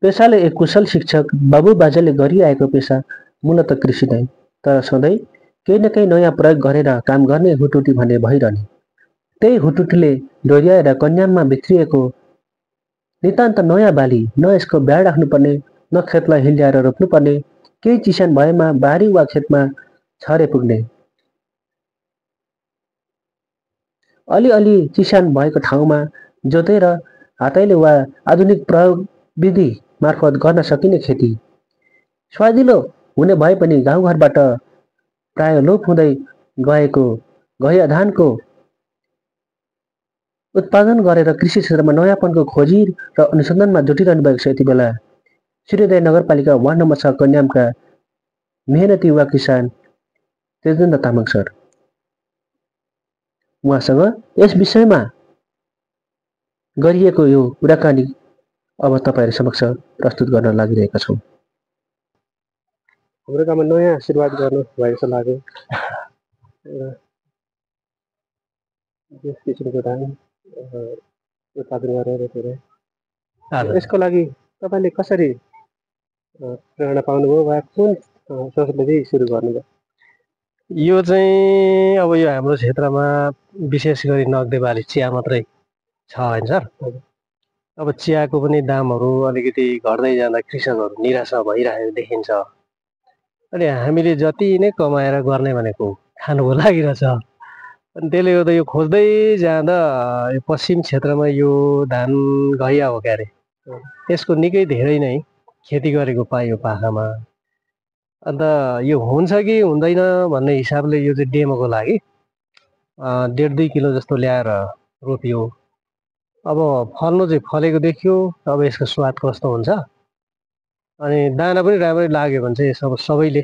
पेसाले एक कुशल शिक्षक बाबुबाजेले गरिआएको पेसा मूलत कृषि नै, तर सधैँ केही न केही नयाँ प्रयोग गरेर काम गर्ने हुटुटी भने भइरहने। त्यही हुटुटीले डोर्याएर कन्याममा भित्रिएको नितान्त नयाँ बाली, न यसको ब्याड राख्नुपर्ने, न खेतलाई हिल्याएर रोप्नुपर्ने, केही चिस्यान भएमा बारी वा खेतमा छरे पुग्ने। अलिअलि चिस्यान भएको ठाउँमा जोतेर हातैले वा आधुनिक प्रविधि मार्फत गर्न सकिने खेती। स्वादिलो हुने भए पनि गाउँघरबाट प्राय लोप हुँदै गएको गहिया धानको उत्पादन गरेर कृषि क्षेत्रमा नयाँपनको खोजी र अनुसन्धानमा जुटिरहनु भएको छ। यति बेला सूर्योदय नगरपालिका वार्ड नम्बर 6 कन्यामका मेहनती युवा किसान तेजेन्द्र तामाङ सर, उहाँसँग यस विषयमा गरिएको यो कुराकानी अब तपाईहरु समक्ष प्रस्तुत गर्न लागिरहेका छौँ। हाम्रो गाउँमा नयाँ सुरुवात गर्नु भएको जस्तो लाग्यो। यस किसिमको धान उत्पादन गरेर धेरै यसको लागि तपाईले कसरी प्रेरणा पाउनुभयो वा कुन सोचले सुरु गर्नुभयो? यो चाहिँ अब यो हाम्रो क्षेत्रमा विशेष गरी नगदे बाली चिया मात्रै छ हैन सर। अब चियाको पनि दामहरू अलिकति घट्दै जाँदा कृषकहरू निराशा भइरहेको देखिन्छ। अनि हामीले जति नै कमाएर गर्ने भनेको खानुको लागि रहेछ। अनि त्यसले गर्दा यो खोज्दै जाँदा यो पश्चिम क्षेत्रमा यो धान गहिया हो क्यारे, यसको निकै धेरै नै खेती गरेको पाइयो पाखामा। अन्त यो हुन्छ कि हुँदैन भन्ने हिसाबले यो चाहिँ डेमोको लागि 1.5-2 किलो जस्तो ल्याएर रोपियो। अब फल्नु चाहिँ फलेको देखियो। अब यसको स्वाद कस्तो हुन्छ अनि दाना पनि राम्रै लाग्यो भने चाहिँ सबैले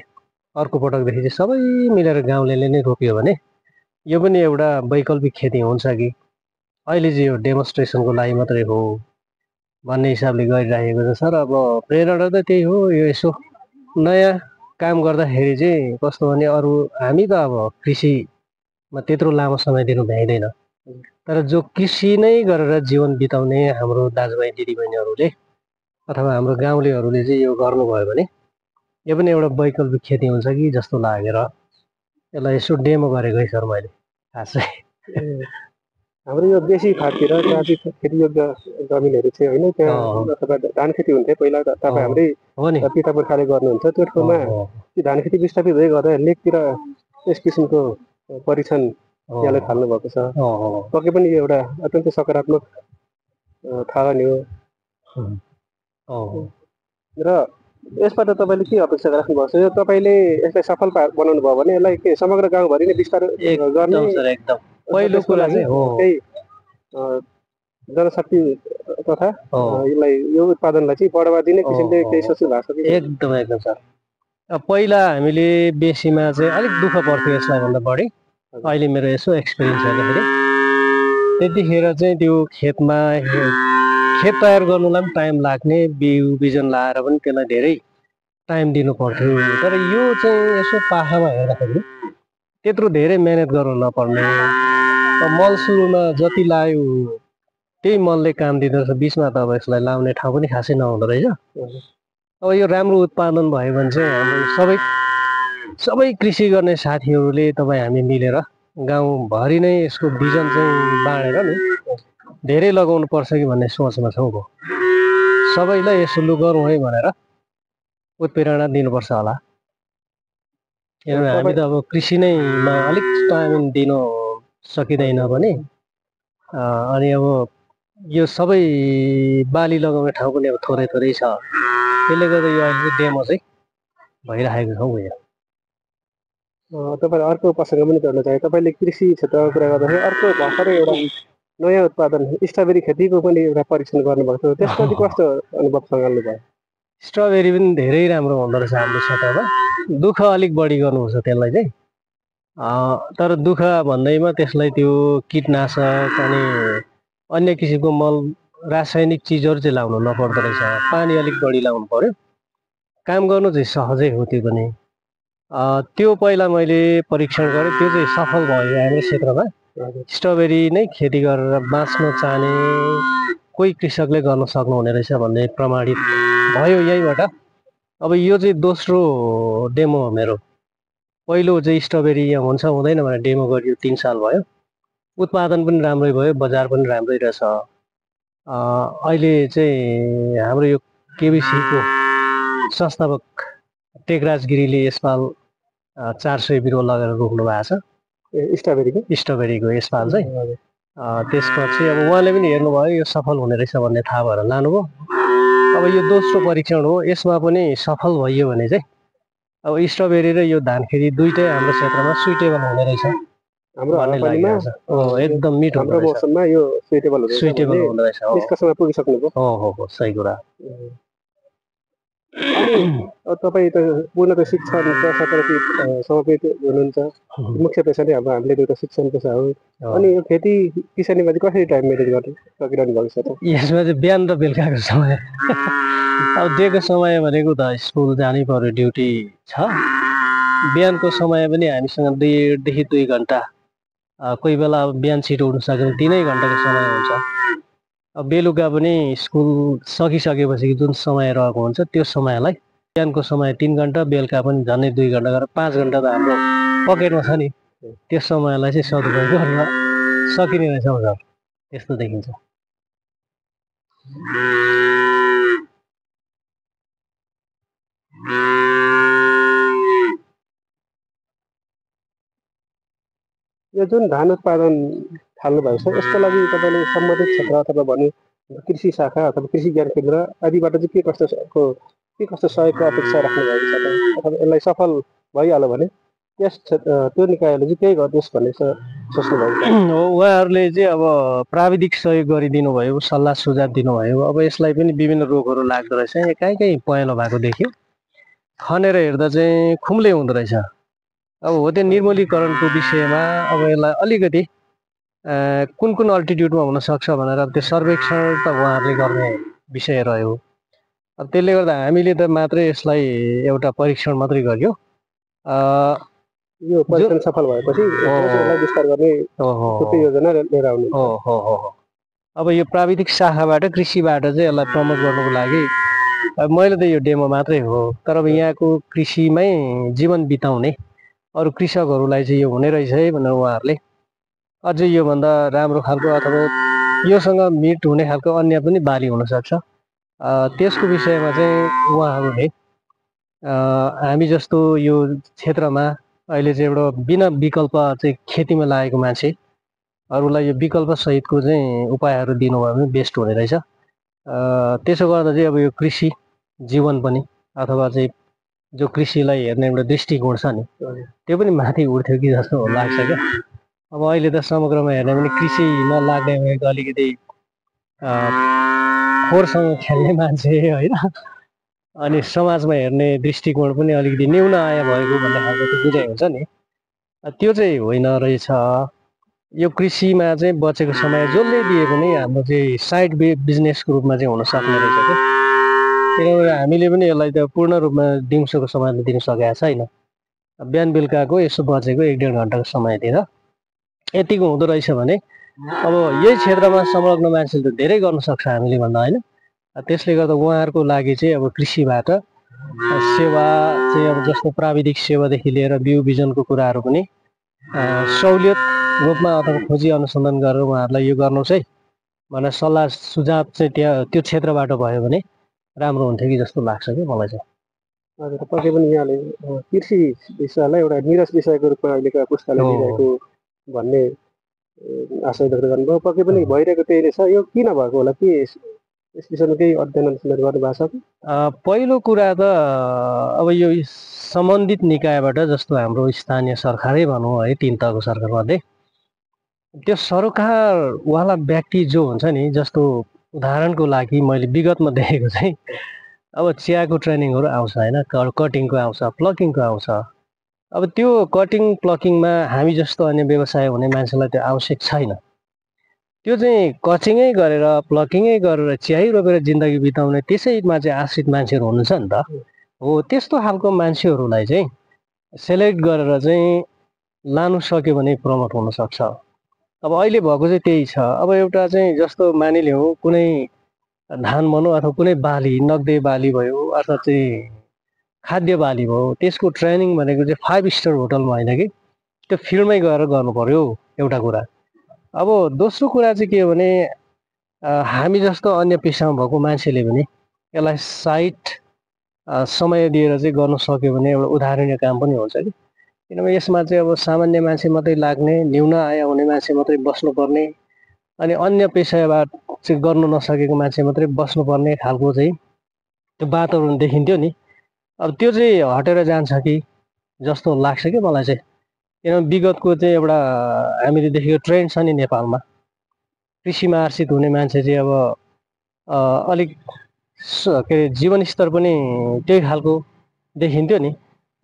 अर्को पटकदेखि चाहिँ सबै मिलेर गाउँलेले नै रोप्यो भने यो पनि एउटा वैकल्पिक खेती हुन्छ कि अहिले चाहिँ यो डेमोन्स्ट्रेसनको लागि मात्रै हो भन्ने हिसाबले गरिरहेको छ सर। अब प्रेरणा त त्यही हो। यो यसो नयाँ काम गर्दाखेरि चाहिँ कस्तो भने अरू हामी त अब कृषिमा त्यत्रो लामो समय दिनु भ्याइँदैन, तर जो कृषि नै गरेर जीवन बिताउने हाम्रो दाजुभाइ दिदीबहिनीहरूले अथवा हाम्रो गाउँलेहरूले चाहिँ यो गर्नुभयो भने यो पनि एउटा वैकल्पिक खेती हुन्छ कि जस्तो लागेर यसलाई यसो डेमो गरेको है सर मैले खासै। हाम्रो यो बेसी फाटतिर चाहिँ खेतीयोग्य जमिनहरू चाहिँ होइन, त्यहाँ धान खेती हुन्थ्यो पहिला। तपाईँ हाम्रै पिता पुर्खाले गर्नुहुन्छ त्यो ठाउँमा धान खेती विस्थापित हुँदै गर्दा लेकतिर यस किसिमको परीक्षण यहाँले थाल्नु भएको छ। पक्कै पनि यो एउटा अत्यन्तै सकारात्मक थालनी हो र यसबाट तपाईँले के अपेक्षा राख्नु भएको छ? यो तपाईँले यसलाई सफल बनाउनु भयो भने यसलाई के समग्र गाउँभरि नै विस्तार गर्ने एकदम पहिलो कुरा चाहिँ हो केही जनशक्ति तथा यसलाई यो उत्पादनलाई चाहिँ बढावा दिने किसिमले केही सोच्नु भएको छ कि? एकदम एकदम सर। पहिला हामीले बेसीमा चाहिँ अलिक दुःख पर्थ्यो यसलाई भन्दा बढी। अहिले मेरो यसो एक्सपिरियन्स हेर्दाखेरि त्यतिखेर चाहिँ त्यो खेतमा खेत तयार गर्नुलाई पनि टाइम लाग्ने, बिउ बिजन लाएर पनि त्यसलाई धेरै टाइम दिनु पर्थ्यो। तर यो चाहिँ यसो पाखामा हेर्दाखेरि त्यत्रो धेरै मेहनत गर्नु नपर्ने, मल सुरुमा जति लायो त्यही मलले काम दिँदो रहेछ। बिचमा त अब यसलाई लाउने ठाउँ पनि खासै नहुँदो रहेछ। अब यो राम्रो उत्पादन भयो भने चाहिँ हाम्रो सबै कृषि गर्ने साथीहरूले तपाईँ हामी मिलेर गाउँभरि नै यसको बिजन चाहिँ बाँडेर नि धेरै लगाउनु पर्छ कि भन्ने सोचमा छौँ। सबैलाई यसो लु गरौँ है भनेर उत्प्रेरणा दिनुपर्छ होला। किनभने हामी त अब कृषि नैमा अलिक टाइम दिनु सकिँदैन पनि अनि अब यो सबै बाली लगाउने ठाउँ पनि अब थोरै थोरै छ। त्यसले गर्दा यो अहिले डेमो चाहिँ भइरहेको छौँ। यहाँ तपाईँले अर्को प्रसङ्ग पनि गर्न चाहे। तपाईँले कृषि क्षेत्रमा कुरा गर्दाखेरि अर्को भर्खरै एउटा नयाँ उत्पादन स्ट्रबेरी खेतीको पनि एउटा परीक्षण गर्नुभएको थियो। त्यसमा चाहिँ कस्तो अनुभव सँगाल्नु भयो? स्ट्रबेरी पनि धेरै राम्रो हुँदो रहेछ हाम्रो क्षेत्रमा। दुःख अलिक बढी गर्नुपर्छ त्यसलाई चाहिँ। तर दुःख भन्दैमा त्यसलाई त्यो कीटनाशक अनि अन्य किसिमको मल रासायनिक चिजहरू चाहिँ लाउनु नपर्दो रहेछ। पानी अलिक बढी लाउनु पर्यो। काम गर्नु चाहिँ सहजै हो त्यो पनि। त्यो पहिला मैले परीक्षण गरेँ, त्यो चाहिँ सफल भयो हाम्रो क्षेत्रमा। स्ट्रबेरी नै खेती गरेर बाँच्न चाहने कोही कृषकले गर्न सक्नुहुने रहेछ भन्ने प्रमाणित भयो यहीँबाट। अब यो चाहिँ दोस्रो डेमो हो मेरो। पहिलो चाहिँ स्ट्रबेरी यहाँ हुन्छ हुँदैन भनेर डेमो गरियो 3 साल भयो। उत्पादन पनि राम्रै भयो, बजार पनि राम्रै रहेछ। अहिले चाहिँ हाम्रो यो केबिसीको संस्थापक टेकराज गिरीले यसपाल 400 बिरुवा लगेर रोप्नु भएको छ स्ट्रबेरीको यसपाल चाहिँ। त्यसपछि अब उहाँले पनि हेर्नुभयो यो सफल हुने रहेछ भन्ने थाहा भएर लानुभयो। अब यो दोस्रो परीक्षण हो, यसमा पनि सफल भइयो भने चाहिँ अब स्ट्रबेरी र यो धान खेती दुईटै हाम्रो क्षेत्रमा सुइटेबल हुने रहेछ हाम्रो एकदम मिठो हाम्रो मौसममा यो सुइटेबल हुँदो रहेछ। निष्कर्षमा पुगिसक्नुभयो। हो सही कुरा। अनि तपाईँ त पूर्ण त शिक्षण पेसाप्रति समर्पित हुनुहुन्छ। मुख्य पेसा नै अब हामीले एउटा शिक्षण पेसा हो। अनि यो खेती किसानीमा चाहिँ कसरी टाइम मेन्टेन गर्नु सकिरहनु भएको छ त? यसमा चाहिँ बिहान र बेलुकाको समय अब दिएको समय भनेको त स्कुल जानै पर्यो, ड्युटी छ। बिहानको समय पनि हामीसँग 1.5 देखि 2 घन्टा, कोही बेला बिहान छिटो उठ्न सकेन 3 घन्टाको समय हुन्छ। अब बेलुका पनि स्कुल सकिसकेपछि जुन समय रहेको हुन्छ त्यो समयलाई बिहानको समय 3 घन्टा, बेलुका पनि झन्डै 2 घन्टा गरेर 5 घन्टा त हाम्रो पकेटमा छ नि। त्यो समयलाई चाहिँ सदुपयोग गर्न सकिने रहेछ सर, त्यस्तो देखिन्छ। यो जुन धान उत्पादन थाल्नु भएको छ यसको लागि तपाईँले सम्बन्धित क्षेत्र अथवा भने कृषि शाखा अथवा कृषि ज्ञान केन्द्र आदिबाट चाहिँ के कस्तो सहयोगको अपेक्षा राख्नु भएको छ त? अथवा यसलाई सफल भइहाल्यो भने त्यो निकायले चाहिँ केही गरिदियोस् भन्ने सोच्नु भएको छ? उहाँहरूले चाहिँ अब प्राविधिक सहयोग गरिदिनु भयो, सल्लाह सुझाव दिनुभयो। अब यसलाई पनि विभिन्न रोगहरू लाग्दो रहेछ, कहीँ पहेँलो भएको देख्यो, खनेर हेर्दा चाहिँ खुम्ले हुँदो रहेछ। अब हो त्यो निर्मूलीकरणको विषयमा अब यसलाई अलिकति कुन अल्टिट्युडमा हुनसक्छ भनेर अब त्यो सर्वेक्षण त उहाँहरूले गर्ने विषय रह्यो। अब त्यसले गर्दा हामीले त मात्रै यसलाई एउटा परीक्षण मात्रै गर्यो। यो परीक्षण सफल भएपछि यसलाई विस्तार गर्ने योजना लिएर आउने अब यो प्राविधिक शाखाबाट कृषिबाट चाहिँ यसलाई प्रमोट गर्नुको लागि मैले त यो डेमो मात्रै हो। तर अब यहाँको कृषिमै जीवन बिताउने अरू कृषकहरूलाई चाहिँ यो हुने रहेछ है भनेर उहाँहरूले अझै योभन्दा राम्रो खालको अथवा योसँग मिट हुने खालको अन्य पनि बाली हुनसक्छ। त्यसको विषयमा चाहिँ उहाँहरूले हामी जस्तो यो क्षेत्रमा अहिले चाहिँ एउटा बिना विकल्प चाहिँ खेतीमा लागेको मान्छेहरूलाई यो विकल्प सहितको चाहिँ उपायहरू दिनुभयो भने बेस्ट हुने रहेछ। त्यसो गर्दा चाहिँ अब यो कृषि जीवन पनि अथवा चाहिँ जो कृषिलाई हेर्ने एउटा दृष्टिकोण छ नि त्यो पनि माथि उठ्थ्यो कि जस्तो लाग्छ क्या। अब अहिले त समग्रमा हेर्ने भने कृषिमा लाग्ने भनेको अलिकति फोहोरसँग खेल्ने मान्छे होइन, अनि समाजमा हेर्ने दृष्टिकोण पनि अलिकति न्यून आय भएको भन्ने खालको त बुझाइ हुन्छ नि, त्यो चाहिँ होइन रहेछ। यो कृषिमा चाहिँ बचेको समय जसले दिए पनि हाम्रो चाहिँ साइड बिजनेसको रूपमा चाहिँ हुन सक्ने रहेछ क्या। किनभने हामीले पनि यसलाई त पूर्ण रूपमा दिउँसोको समयमा दिन सकेका छैन। बिहान बेलुकाको यसो बचेको 1-1.5 घन्टाको समयतिर यतिको हुँदो रहेछ भने अब यही क्षेत्रमा संलग्न मान्छेले त धेरै गर्न सक्छ हामीले भन्दा होइन। त्यसले गर्दा उहाँहरूको लागि चाहिँ अब कृषिबाट सेवा चाहिँ अब जस्तो प्राविधिक सेवादेखि लिएर बिउ बिजनको कुराहरू पनि सहुलियत रूपमा अथवा खोजी अनुसन्धान गरेर उहाँहरूलाई यो गर्नुहोस् है भनेर सल्लाह सुझाव चाहिँ त्यहाँ त्यो क्षेत्रबाट भयो भने राम्रो हुन्थ्यो कि जस्तो लाग्छ कि मलाई चाहिँ। हजुर, पक्कै पनि यहाँले कृषि विषयलाई एउटा निरस विषयको रूपमा अहिलेका पुस्ताले लिइरहेको भन्ने आशय व्यक्त गर्नुभयो। पक्कै पनि भइरहेको त्यही रहेछ। यो किन भएको होला, के यस विषयमा केही अध्ययन अनुसन्धान गर्नु भएको छ? पहिलो कुरा त अब यो सम्बन्धित निकायबाट जस्तो हाम्रो स्थानीय सरकारै भनौँ है 3 तहको सरकारमध्ये त्यो सरकारवाला व्यक्ति जो हुन्छ नि, जस्तो उदाहरणको लागि मैले विगतमा देखेको चाहिँ अब चियाको ट्रेनिङहरू आउँछ होइन, कटिङको आउँछ, प्लकिङको आउँछ। अब त्यो कटिङ प्लकिङमा हामी जस्तो अन्य व्यवसाय हुने मान्छेलाई त्यो आवश्यक छैन। त्यो चाहिँ कचिङै गरेर प्लकिङै गरेर चियाइ रोपेर जिन्दगी बिताउने त्यसैमा चाहिँ आश्रित मान्छेहरू हुनुहुन्छ नि त। हो त्यस्तो खालको मान्छेहरूलाई चाहिँ सेलेक्ट गरेर चाहिँ लानु सक्यो भने प्रमोट हुनसक्छ। अब अहिले भएको चाहिँ त्यही छ। अब एउटा चाहिँ जस्तो मानिलिउँ कुनै धान भनौँ अथवा कुनै बाली नगदे बाली भयो अथवा चाहिँ खाद्य बाली भयो, त्यसको ट्रेनिङ भनेको चाहिँ 5 स्टार होटलमा होइन कि त्यो फिल्डमै गएर गर्नु पर्यो एउटा कुरा। अब दोस्रो कुरा चाहिँ के हो भने हामी जस्तो अन्य पेसामा भएको मान्छेले पनि यसलाई साइड समय दिएर चाहिँ गर्न सक्यो भने एउटा उदाहरणीय काम पनि हुन्छ कि। किनभने यसमा चाहिँ अब सामान्य मान्छे मात्रै लाग्ने, न्यून आय हुने मान्छे मात्रै बस्नुपर्ने, अनि अन्य पेसाबाट चाहिँ गर्नु नसकेको मान्छे मात्रै बस्नुपर्ने खालको चाहिँ त्यो वातावरण देखिन्थ्यो नि। अब त्यो चाहिँ हटेर जान्छ कि जस्तो लाग्छ कि मलाई चाहिँ। किनभने विगतको चाहिँ एउटा हामीले देखेको ट्रेन्ड छ नि नेपालमा, कृषिमा आश्रित हुने मान्छे चाहिँ अब अलिक के अरे जीवनस्तर पनि त्यही खालको देखिन्थ्यो नि।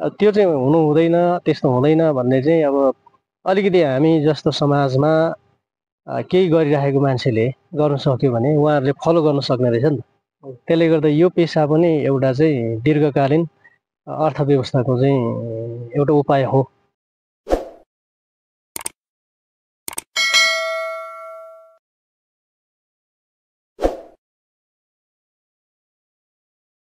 त्यो चाहिँ हुनु हुँदैन, त्यस्तो हुँदैन भन्ने चाहिँ अब अलिकति हामी जस्तो समाजमा केही गरिराखेको मान्छेले गर्न सक्यो भने उहाँहरूले फलो गर्न सक्ने रहेछ नि त। त्यसले गर्दा यो पेसा पनि एउटा चाहिँ दीर्घकालीन अर्थव्यवस्थाको चाहिँ एउटा उपाय हो।